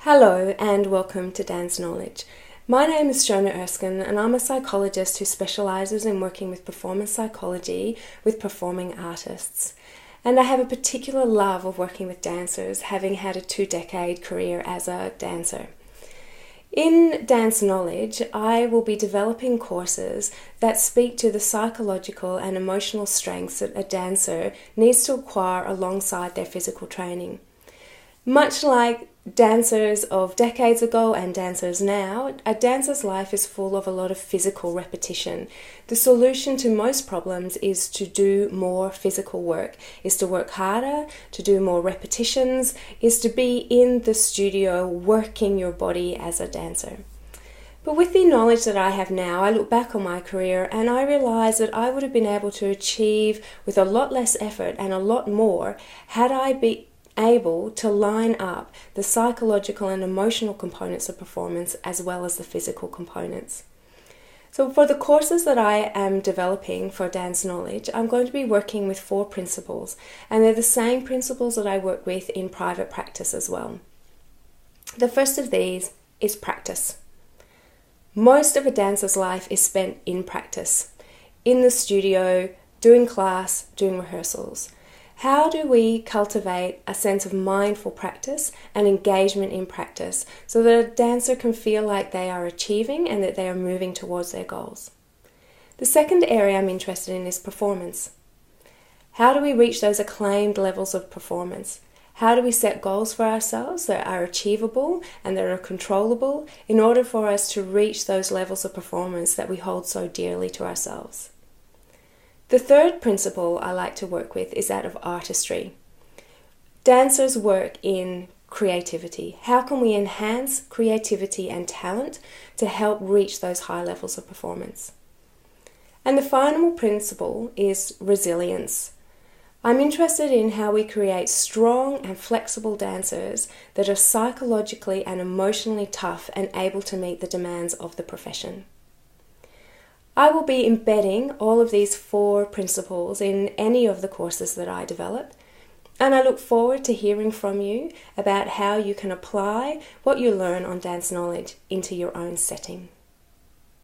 Hello and welcome to Dance Knowledge. My name is Shona Erskine and I'm a psychologist who specialises in working with performance psychology with performing artists. And I have a particular love of working with dancers, having had a 2-decade career as a dancer. In Dance Knowledge, I will be developing courses that speak to the psychological and emotional strengths that a dancer needs to acquire alongside their physical training. Much like dancers of decades ago and dancers now, a dancer's life is full of a lot of physical repetition. The solution to most problems is to do more physical work, is to work harder, to do more repetitions, is to be in the studio working your body as a dancer. But with the knowledge that I have now, I look back on my career and I realise that I would have been able to achieve with a lot less effort and a lot more had I been able to line up the psychological and emotional components of performance as well as the physical components. So for the courses that I am developing for Dance Knowledge, I'm going to be working with 4 principles, and they're the same principles that I work with in private practice as well. The first of these is practice. Most of a dancer's life is spent in practice, in the studio, doing class, doing rehearsals. How do we cultivate a sense of mindful practice and engagement in practice so that a dancer can feel like they are achieving and that they are moving towards their goals? The second area I'm interested in is performance. How do we reach those acclaimed levels of performance? How do we set goals for ourselves that are achievable and that are controllable in order for us to reach those levels of performance that we hold so dearly to ourselves? The third principle I like to work with is that of artistry. Dancers work in creativity. How can we enhance creativity and talent to help reach those high levels of performance? And the final principle is resilience. I'm interested in how we create strong and flexible dancers that are psychologically and emotionally tough and able to meet the demands of the profession. I will be embedding all of these 4 principles in any of the courses that I develop, and I look forward to hearing from you about how you can apply what you learn on Dance Knowledge into your own setting.